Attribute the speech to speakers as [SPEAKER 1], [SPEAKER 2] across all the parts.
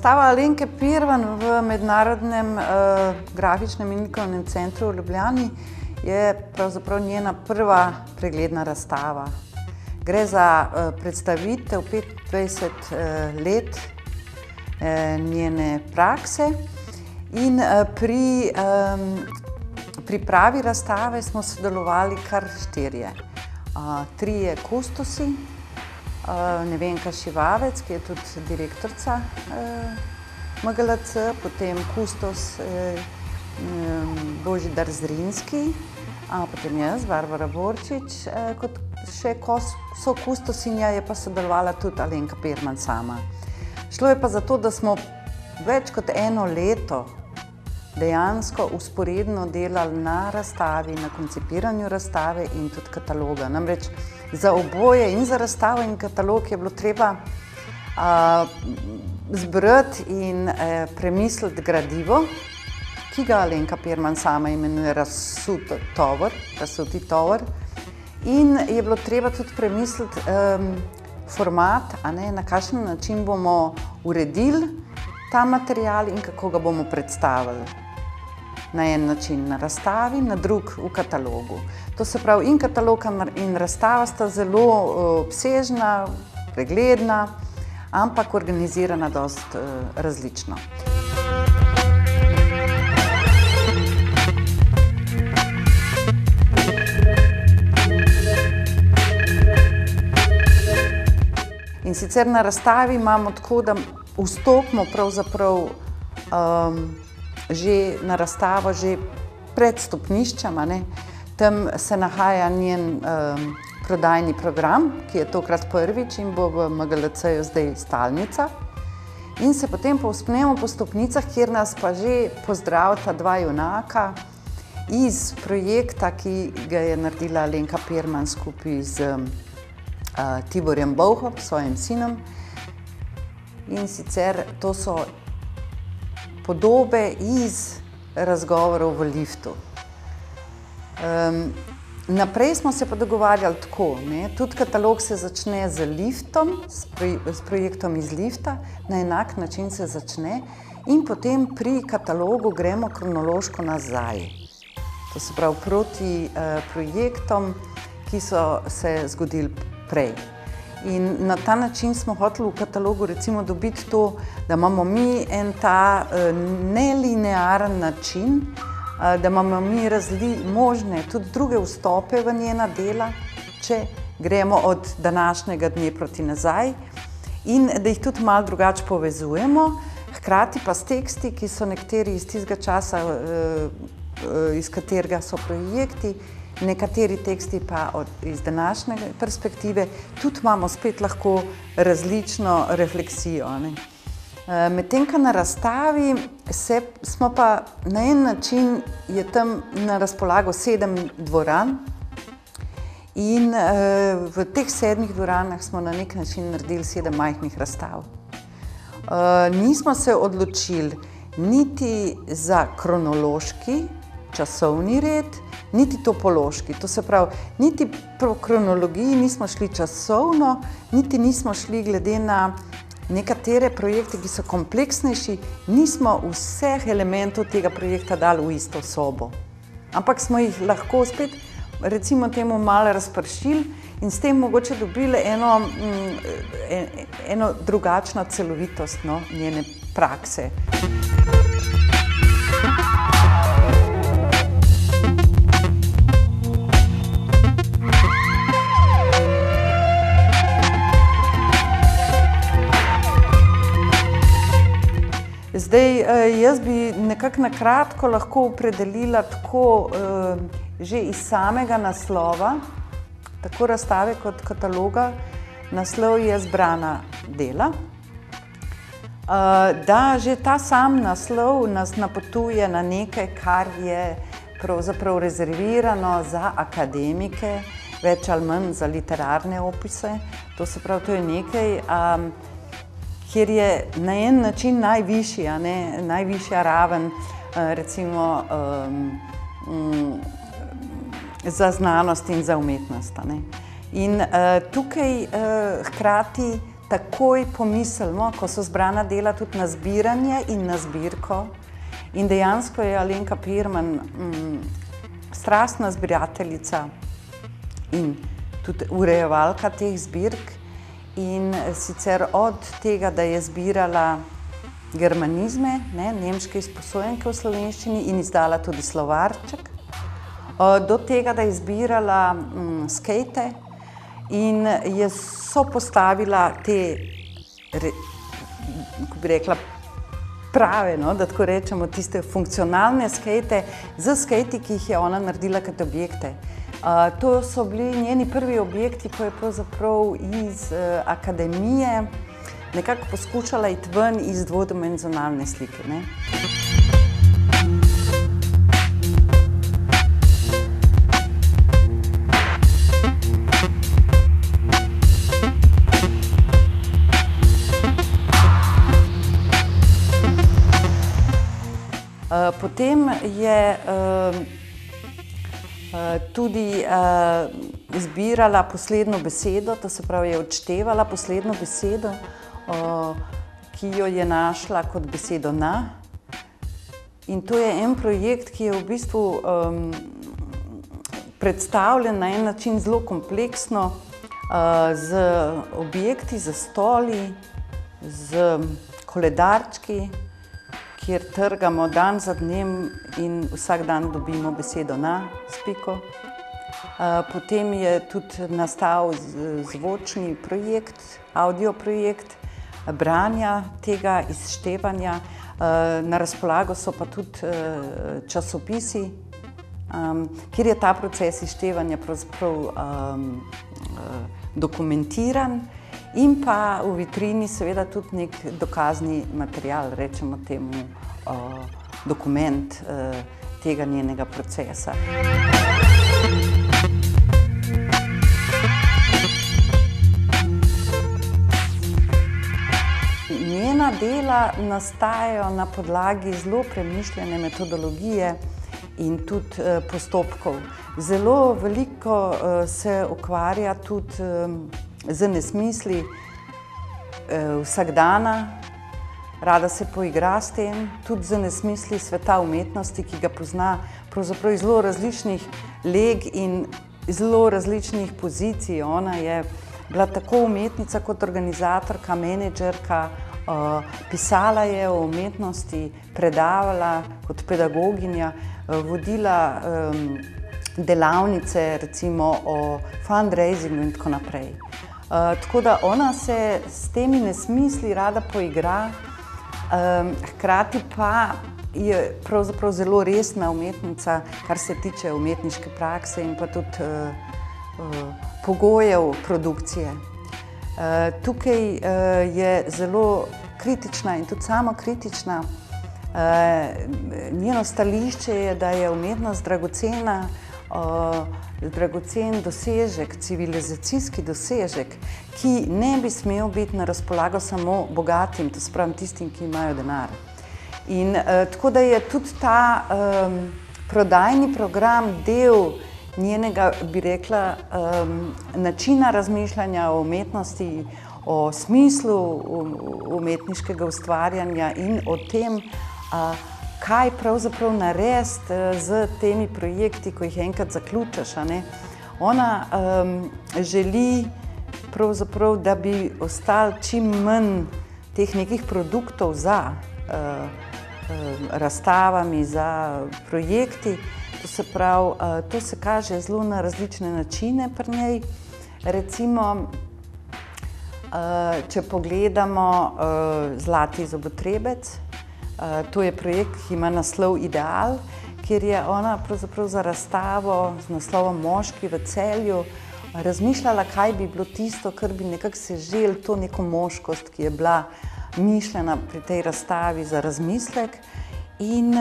[SPEAKER 1] Razstava Alenke Pirvan v Mednarodnem grafičnem in likovnem centru v Ljubljani je pravzaprav njena prva pregledna razstava. Gre za predstavitev 25 let njene prakse in pri pripravi razstave smo sodelovali kar štirje. Trije kustosi, Nevenka Šivavec, ki je tudi direktorica MGLC, potem kustos Božidar Zrinski, potem jaz, Barbara Borčič, kot še sokustosinja je pa sodelovala tudi Alenka Pirvan sama. Šlo je pa za to, da smo več kot eno leto dejansko vzporedno delali na razstavi, na koncipiranju razstave in tudi kataloga. Namreč za oboje, in za razstavo in katalog, je bilo treba zbrati in premisliti gradivo, ki ga Alenka Pirvan sama imenuje razsuti tovor. In je bilo treba tudi premisliti format, na kakšen način bomo uredili ta material in kako ga bomo predstavili. Na en način na razstavi, na drug v katalogu. To se pravi, in katalog in razstava sta zelo obsežna, pregledna, ampak organizirana dosti različno. In sicer na razstavi imamo tako, da vstopimo pravzaprav že na razstavo, že pred stopniščem. Tam se nahaja njen prodajni program, ki je tokrat prvič in bo v MGLC-ju zdaj stalnica. In se potem povzpnemo po stopnicah, kjer nas pa že pozdravita dva junaka iz projekta, ki ga je naredila Alenka Pirvan skupaj z Tiborjem Bovhom, svojim sinom. In sicer to so podobe iz razgovorov v liftu. Naprej smo se pa dogovarjali tako, tudi katalog se začne z liftom, s projektom iz lifta, na enak način se začne in potem pri katalogu gremo kronološko nazaj. To se pravi proti projektom, ki so se zgodili prej. In na ta način smo hoteli v katalogu recimo dobiti to, da imamo mi en ta nelinearen način, da imamo mi možne tudi druge vstope v njena dela, če gremo od današnjega dne proti nazaj, in da jih tudi malo drugače povezujemo, hkrati pa s teksti, ki so nekateri iz tistega časa, iz katerega so projekti, nekateri teksti pa iz današnje perspektive, tudi imamo spet lahko različno refleksijo. Medtem ko na razstavi smo pa na en način, je tam na razpolago 7 dvoran in v teh 7 dvoranah smo na nek način naredili 7 majhnih razstav. Nismo se odločili niti za kronološki časovni red, niti topološki. To se pravi, niti po kronologiji nismo šli časovno, niti nismo šli glede na nekatere projekte, ki so kompleksnejši, nismo vseh elementov tega projekta dali v isto sobo. Ampak smo jih lahko spet, recimo temu, malo razpršili in s tem mogoče dobili eno drugačno celovitost njene prakse. Zdaj, jaz bi nekako na kratko lahko opredelila tako že iz samega naslova, tako razstave kot kataloga. Naslov je Zbrana dela. Da že ta sam naslov nas napotuje na nekaj, kar je pravzaprav rezervirano za akademike, več ali manj za literarne opise. To se pravi, to je nekaj, kjer je na en način najvišja raven, recimo, za znanost in za umetnost. In tukaj hkrati takoj pomislimo, ko so zbrana dela, tudi na zbiranje in na zbirko. In dejansko je Alenka Pirman strastna zbirateljica in tudi urejevalka teh zbirk. In sicer od tega, da je zbirala germanizme, nemške izposojenke v slovenščini in izdala tudi slovarček, do tega, da je zbirala skejte in je sopostavila te, kako bi rekla, prave, da tako rečemo, tiste funkcionalne skejte z skejti, ki jih je ona naredila kot objekte. To so bili njeni prvi objekti, ko je pravzaprav iz akademije nekako poskušala iti ven iz dvodimenzionalne slike. Potem je tudi izbirala poslednjo besedo, to se pravi, je odštevala poslednjo besedo, ki jo je našla kot besedo na. In to je en projekt, ki je v bistvu predstavljen na en način zelo kompleksno, z objekti, z stoli, z koledarčki, kjer trgamo dan za dnem in vsak dan dobimo besedo na, s piko. Potem je tudi nastal zvočni projekt, audio projekt branja tega izštevanja. Na razpolago so pa tudi časopisi, kjer je ta proces izštevanja pravzaprav dokumentiran. In pa v vitrini seveda tudi nek dokazni material, rečemo temu dokument tega njenega procesa. Njena dela nastajajo na podlagi zelo premišljene metodologije in tudi postopkov. Zelo veliko se ukvarja tudi z nesmisli vsakdana, rada se poigra s tem, tudi z nesmisli sveta umetnosti, ki ga pozna pravzaprav iz zelo različnih leg in zelo različnih pozicij. Ona je bila tako umetnica kot organizatorka, menedžerka, pisala je o umetnosti, predavala kot pedagoginja, vodila delavnice recimo o fundraisingu in tako naprej. Tako da ona se s temi nesmisli rada poigra, hkrati pa je pravzaprav zelo resna umetnica, kar se tiče umetniške prakse in pa tudi pogojev produkcije. Tukaj je zelo kritična in tudi samokritična. Njeno stališče je, da je umetnost dragocena, dragocen dosežek, civilizacijski dosežek, ki ne bi smel biti na razpolago samo bogatim, to se pravi tistim, ki imajo denar. In tako da je tudi ta prodajni program del njenega, bi rekla, načina razmišljanja o umetnosti, o smislu umetniškega ustvarjanja in o tem, kaj pravzaprav narediti z temi projekti, ko jih enkrat zaključiš. Ona želi pravzaprav, da bi ostalo čim manj teh nekih produktov za razstavami, za projekti. To se pravi, to se kaže zelo na različne načine pri njej. Recimo, če pogledamo Zlati zobotrebec, to je projekt, ki ima naslov Ideal, kjer je ona pravzaprav za razstavo z naslovom Moški v Celju razmišljala, kaj bi bilo tisto, kar bi nekako seželo to neko moškost, ki je bila mišljena pri tej razstavi za razmislek, in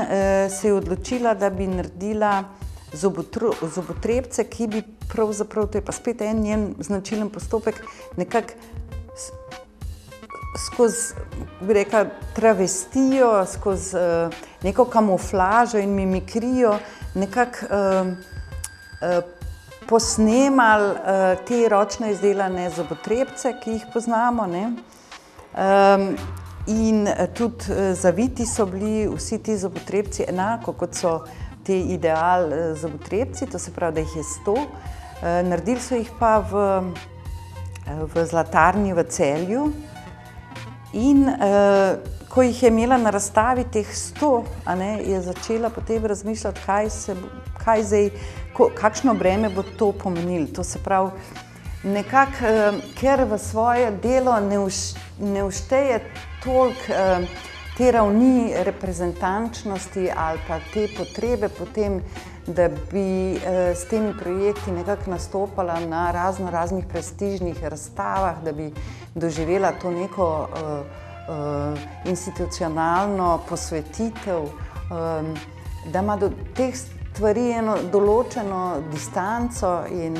[SPEAKER 1] se je odločila, da bi naredila zobotrebce, ki bi pravzaprav, to je pa spet en njen značilen postopek, nekako skozi, bi rekla, travestijo, skozi neko kamuflažo in mimikrijo nekako posnemali te ročno izdelane zobotrebce, ki jih poznamo, ne. In tudi zaviti so bili vsi ti zobotrebci enako, kot so te ideal zobotrebci, to se pravi, da jih je 100. Naredili so jih pa v zlatarni v Celju in ko jih je imela na razstavi teh 100, a ne, je začela potem razmišljati, kaj zdaj, kakšno breme bo to pomenilo. To se pravi, nekako, ker v svoje delo ne všteje toliko te ravni reprezentančnosti ali pa te potrebe potem, da bi s temi projekti nekako nastopala na raznih prestižnih razstavah, da bi doživela to neko institucionalno posvetitev, da ima do teh stvari eno določeno distanco in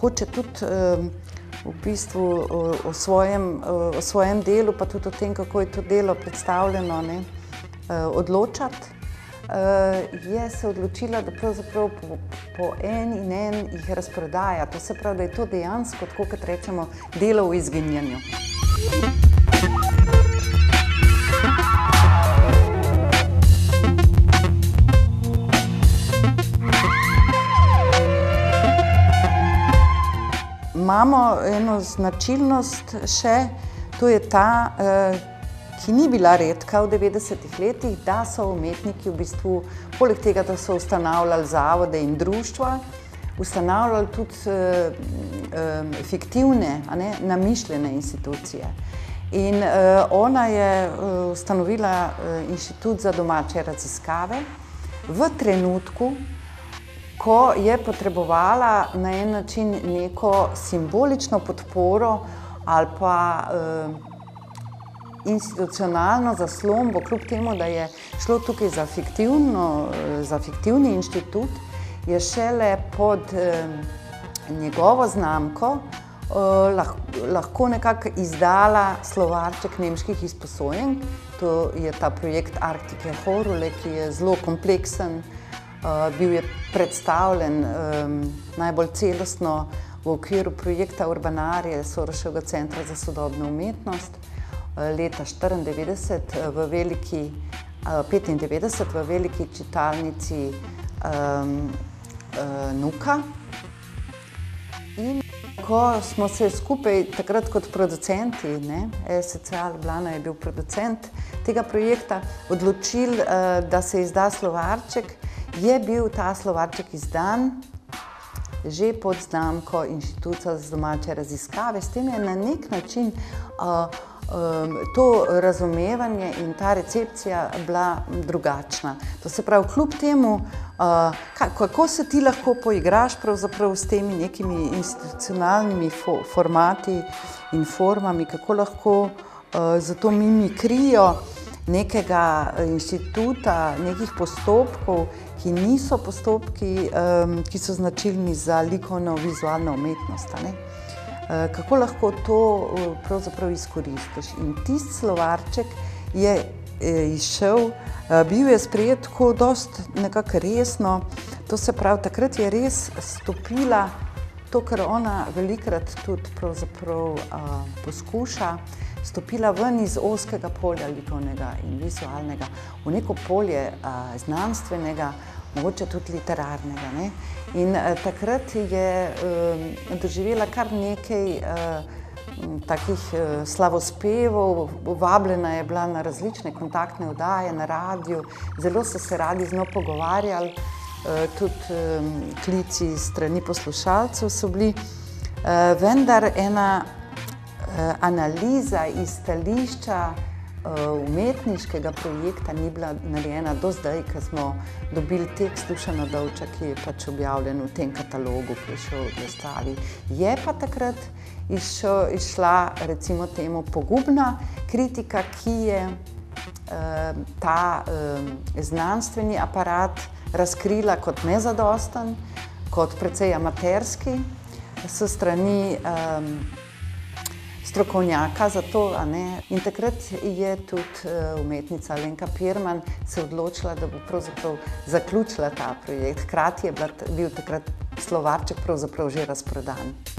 [SPEAKER 1] hoče tudi v bistvu o svojem delu, pa tudi o tem, kako je to delo predstavljeno, ne, odločati. Je se odločila, da pravzaprav po en in en jih razprodaja. To se pravi, da je to dejansko, tako kot rečemo, delo v izginjanju. Imamo eno značilnost še, to je ta, ki ni bila redka v 90-ih letih, da so umetniki v bistvu, poleg tega, da so ustanavljali zavode in društva, ustanavljali tudi fiktivne, a ne, namišljene institucije. In ona je ustanovila Inštitut za domače raziskave v trenutku, ko je potrebovala na en način neko simbolično podporo ali pa institucionalno zaslombo, kljub temu, da je šlo tukaj za fiktivni inštitut, je šele pod njegovo znamko lahko nekako izdala slovarček nemških izposojenk. To je ta projekt Arktike Horule, ki je zelo kompleksen. Bil je predstavljen najbolj celostno v okviru projekta Urbanarije Soroševega centra za sodobno umetnost leta 1995 v veliki čitalnici Nuka. In ko smo se skupaj takrat kot producenti, SCA Ljubljana je bil producent tega projekta, odločili, da se izda slovarček, je bil ta slovarček izdan že pod znamko Inštituta za domače raziskave. S tem je na nek način to razumevanje in ta recepcija bila drugačna. To se pravi, kljub temu, kako se ti lahko poigraš pravzaprav s temi nekimi institucionalnimi formati in formami, kako lahko za to mimikrijo nekega inštituta, nekih postopkov, ki niso postopki, ki so značilni za likovno-vizualno umetnost. Kako lahko to pravzaprav izkoristiš. In tisti slovarček je izšel, bil je sprejet tako dosti nekako resno. To se pravi, takrat je res stopila to, kar ona velikokrat tudi pravzaprav poskuša, stopila ven iz ozkega polja likovnega in vizualnega v neko polje znanstvenega, mogoče tudi literarnega. In takrat je doživela kar nekaj takih slavospevov, vabljena je bila na različne kontaktne oddaje na radiju, zelo so se radi z njo pogovarjali, tudi klici strani poslušalcev so bili, vendar ena analiza iz stališča umetniškega projekta ni bila narejena do zdaj, ko smo dobili tekst Dušana Dovča, ki je pač objavljen v tem katalogu, ki je šel v razstavi. Je pa takrat izšla, recimo temu, pogubna kritika, ki je ta znanstveni aparat razkrila kot nezadosten, kot precej amaterski, s strani strokovnjaka za to, a ne. In takrat je tudi umetnica Alenka Pirman se odločila, da bo pravzaprav zaključila ta projekt. Hkrati je bil takrat slovarček pravzaprav že razprodan.